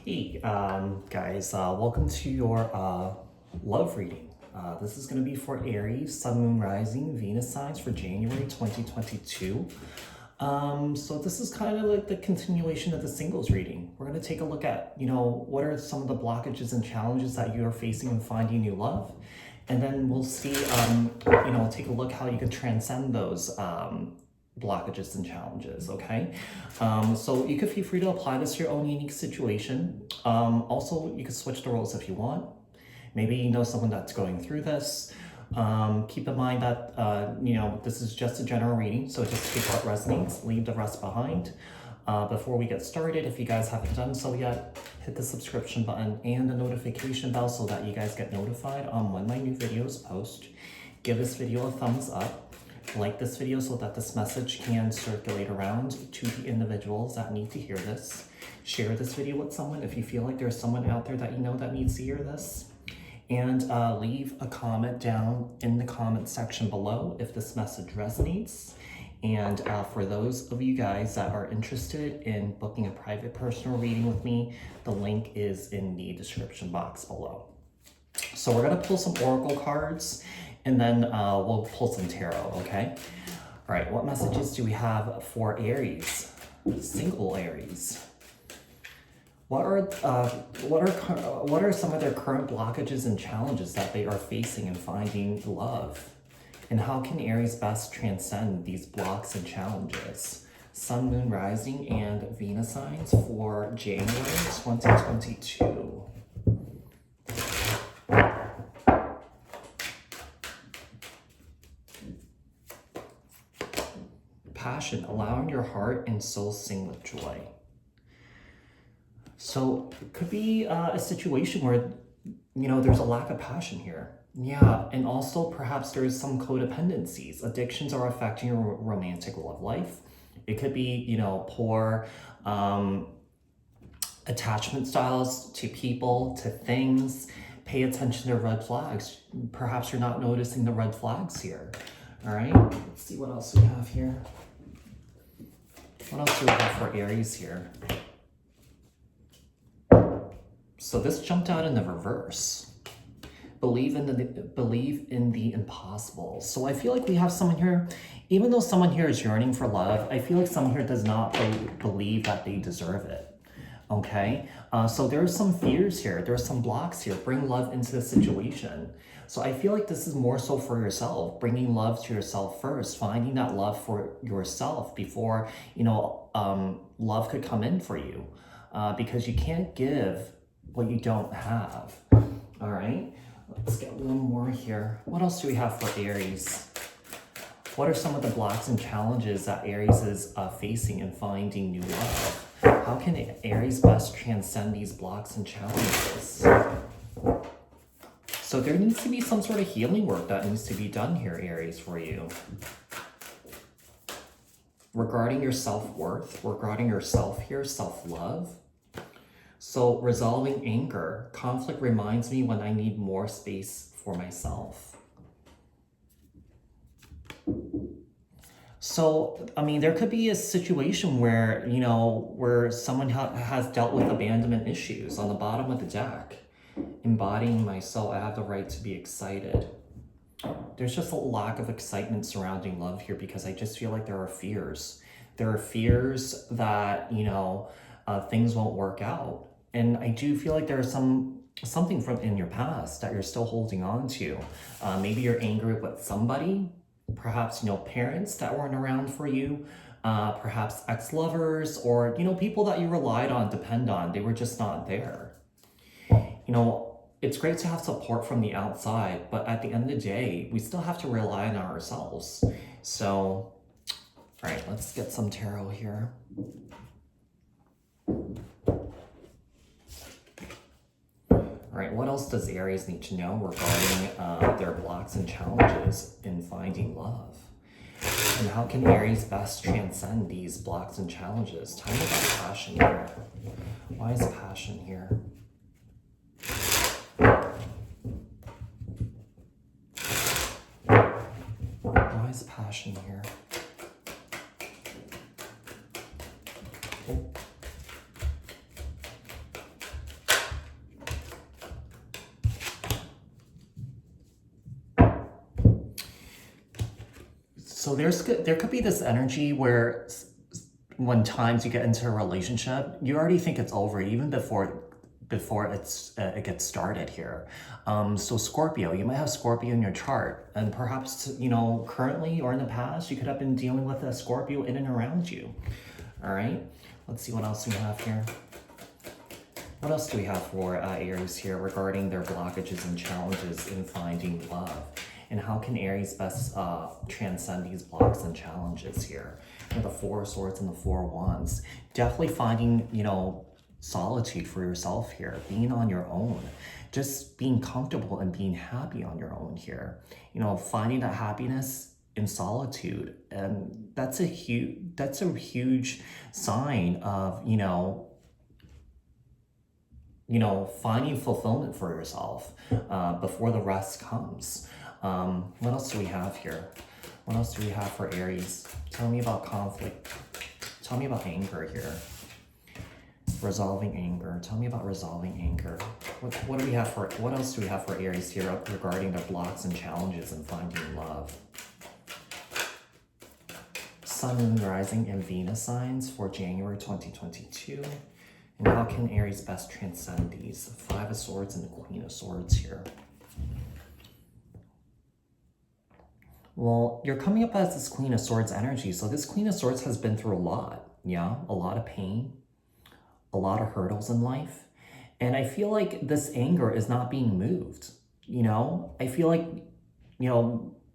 Hey, guys, welcome to your love reading. This is going to be for Aries, Sun, Moon, Rising, Venus signs for January 2022. So this is kind of like the continuation of the singles reading. We're going to take a look at, what are some of the blockages and challenges that you are facing in finding new love. And then we'll see, take a look how you can transcend those blockages and challenges, okay? So you could feel free to apply this to your own unique situation. Also, you could switch the roles if you want. Maybe you know someone that's going through this. Keep in mind that, this is just a general reading, so just take what resonates, leave the rest behind. Before we get started, if you guys haven't done so yet, hit the subscription button and the notification bell so that you guys get notified on when my new videos post. Give this video a thumbs up. Like this video so that this message can circulate around to the individuals that need to hear this. Share this video with someone if you feel like there's someone out there that you know that needs to hear this. And leave a comment down in the comment section below if this message resonates. And for those of you guys that are interested in booking a private personal reading with me, the link is in the description box below. So we're going to pull some oracle cards and then we'll pull some tarot, okay? All right, what messages do we have for Aries, single Aries? What are some of their current blockages and challenges that they are facing in finding love? And how can Aries best transcend these blocks and challenges? Sun, Moon, Rising, and Venus signs for January 2022. Passion, allowing your heart and soul sing with joy. So it could be a situation where, there's a lack of passion here. Yeah, and also perhaps there's some codependencies. Addictions are affecting your romantic love life. It could be, poor attachment styles to people, to things. Pay attention to red flags. Perhaps you're not noticing the red flags here. All right, let's see what else we have here. What else do we have for Aries here? So this jumped out in the reverse. Believe in the impossible. So I feel like we have someone here, even though someone here is yearning for love, I feel like someone here does not believe that they deserve it. Okay? So there's some fears here. There's some blocks here. Bring love into the situation. So I feel like this is more so for yourself, bringing love to yourself first, finding that love for yourself before, love could come in for you. Because you can't give what you don't have. All right, let's get one more here. What else do we have for Aries? What are some of the blocks and challenges that Aries is facing in finding new love? How can Aries best transcend these blocks and challenges? So there needs to be some sort of healing work that needs to be done here, Aries, for you. Regarding your self-worth, regarding yourself here, self-love. So resolving anger. Conflict reminds me when I need more space for myself. So, there could be a situation where, where someone has dealt with abandonment issues on the bottom of the deck. Embodying my soul, I have the right to be excited. There's just a lack of excitement surrounding love here because I just feel like there are fears. There are fears that, things won't work out. And I do feel like there's something from in your past that you're still holding on to. Maybe you're angry with somebody, perhaps, parents that weren't around for you, perhaps ex-lovers or, people that you relied on, depend on, they were just not there. It's great to have support from the outside, but at the end of the day, we still have to rely on ourselves. So, all right, let's get some tarot here. All right, what else does Aries need to know regarding their blocks and challenges in finding love? And how can Aries best transcend these blocks and challenges? Tell me about passion here. Why is passion here? Why is passion here? Oh. So there could be this energy where when times you get into a relationship, you already think it's over even before it gets started here. So Scorpio, you might have Scorpio in your chart, and perhaps currently or in the past you could have been dealing with a Scorpio in and around you. All right, let's see what else we have here. What else do we have for Aries here regarding their blockages and challenges in finding love? And how can Aries best transcend these blocks and challenges here? The Four of Swords and the Four of Wands. Definitely finding, solitude for yourself here, being on your own, just being comfortable and being happy on your own here. Finding that happiness in solitude, and that's a huge sign of finding fulfillment for yourself before the rest comes. What else do we have here? What else do we have for Aries? Tell me about conflict. Tell me about anger here. Resolving anger. Tell me about resolving anger. What do we have for? What else do we have for Aries here regarding their blocks and challenges in finding love? Sun, Moon, Rising, and Venus signs for January 2022. And how can Aries best transcend these? Five of Swords and the Queen of Swords here. Well, you're coming up as this Queen of Swords energy. So this Queen of Swords has been through a lot. Yeah, a lot of pain, a lot of hurdles in life. And I feel like this anger is not being moved. I feel like,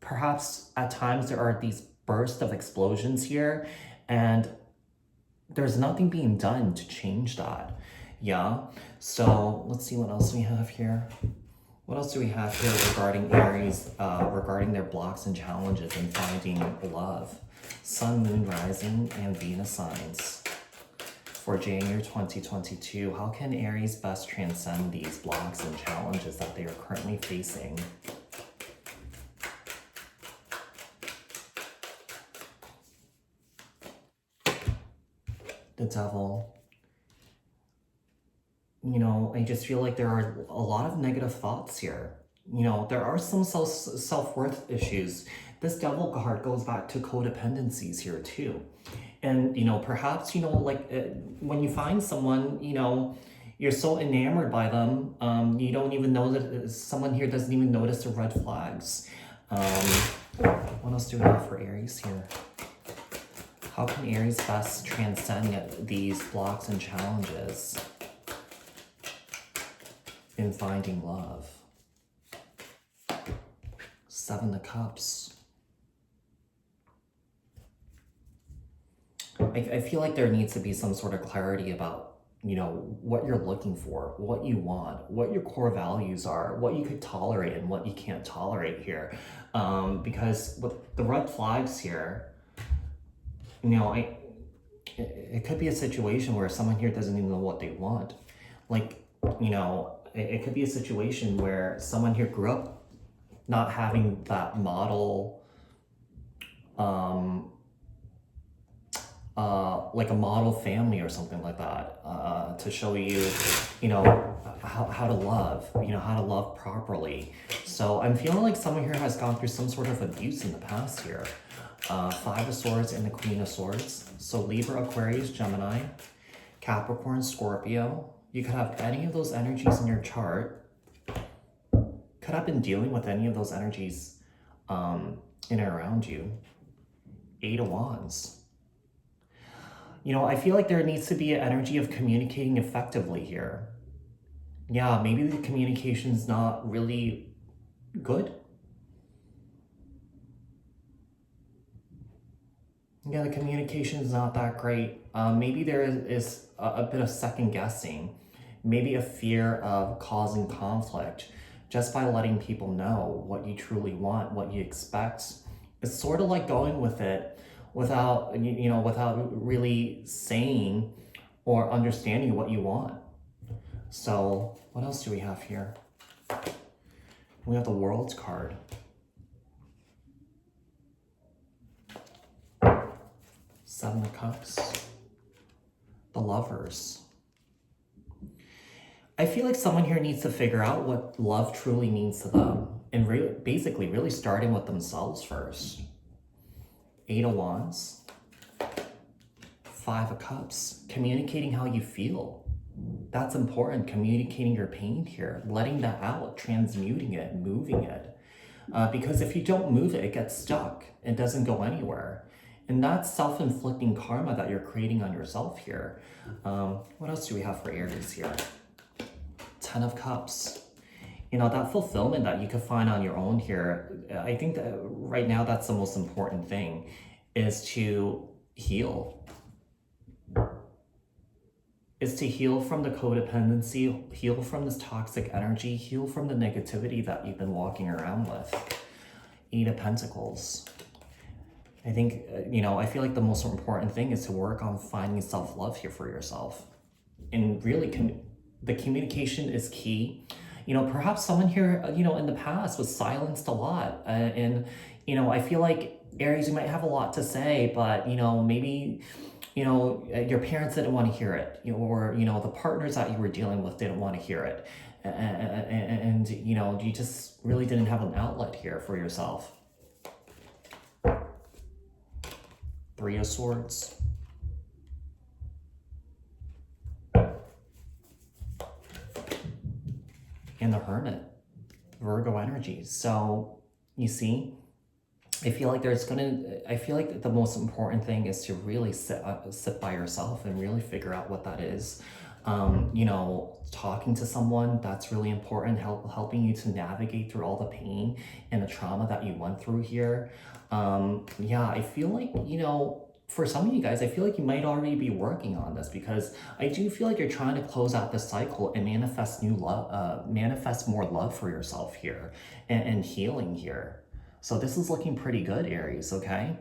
perhaps at times there are these bursts of explosions here, and there's nothing being done to change that. Yeah. So let's see what else we have here. What else do we have here regarding Aries, regarding their blocks and challenges in finding love? Sun, Moon, Rising, and Venus signs for January 2022. How can Aries best transcend these blocks and challenges that they are currently facing? The Devil. I just feel like there are a lot of negative thoughts here. There are some self-worth issues. This Devil card goes back to codependencies here too. And, perhaps, when you find someone, you're so enamored by them, you don't even know that someone here doesn't even notice the red flags. What else do we have for Aries here? How can Aries best transcend these blocks and challenges in finding love? Seven of Cups. I feel like there needs to be some sort of clarity about, what you're looking for, what you want, what your core values are, what you could tolerate and what you can't tolerate here. Because with the red flags here, it could be a situation where someone here doesn't even know what they want. It could be a situation where someone here grew up not having that model, like a model family or something like that, to show you, how to love, how to love properly. So I'm feeling like someone here has gone through some sort of abuse in the past here. Five of Swords and the Queen of Swords. So Libra, Aquarius, Gemini, Capricorn, Scorpio. You could have any of those energies in your chart. Could have been dealing with any of those energies in and around you. Eight of Wands. I feel like there needs to be an energy of communicating effectively here. Yeah, maybe the communication's not really good. Yeah, the communication is not that great. Maybe there is a bit of second guessing, maybe a fear of causing conflict just by letting people know what you truly want, what you expect. It's sort of like going with it without, without really saying or understanding what you want. So what else do we have here? We have the World's card. Seven of Cups. The Lovers. I feel like someone here needs to figure out what love truly means to them, and basically really starting with themselves first. Eight of Wands, Five of Cups, communicating how you feel. That's important, communicating your pain here, letting that out, transmuting it, moving it. Because if you don't move it, it gets stuck. It doesn't go anywhere. And that's self-inflicting karma that you're creating on yourself here. What else do we have for Aries here? Ten of Cups. You know, that fulfillment that you could find on your own here, I think that right now that's the most important thing, is to heal. Is to heal from the codependency, heal from this toxic energy, heal from the negativity that you've been walking around with. Eight of Pentacles. I think, you know, I feel like the most important thing is to work on finding self-love here for yourself. And really, the communication is key. You know, perhaps someone here, you know, in the past was silenced a lot. And, you know, I feel like, Aries, you might have a lot to say, but, you know, maybe, you know, your parents didn't want to hear it, you know, or, you know, the partners that you were dealing with didn't want to hear it. And, you know, you just really didn't have an outlet here for yourself. Three of Swords. And the Hermit. Virgo energy. So, you see, I feel like the most important thing is to really sit by yourself and really figure out what that is. You know, talking to someone, that's really important, helping you to navigate through all the pain and the trauma that you went through here. Yeah, I feel like, you know, for some of you guys, I feel like you might already be working on this, because I do feel like you're trying to close out this cycle and manifest new love, manifest more love for yourself here, and healing here. So this is looking pretty good, Aries, okay?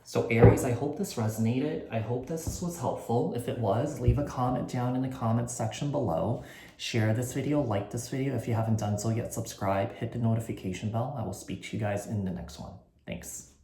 So Aries, I hope this resonated. I hope this was helpful. If it was, leave a comment down in the comments section below. Share this video, like this video. If you haven't done so yet, subscribe, hit the notification bell. I will speak to you guys in the next one. Thanks.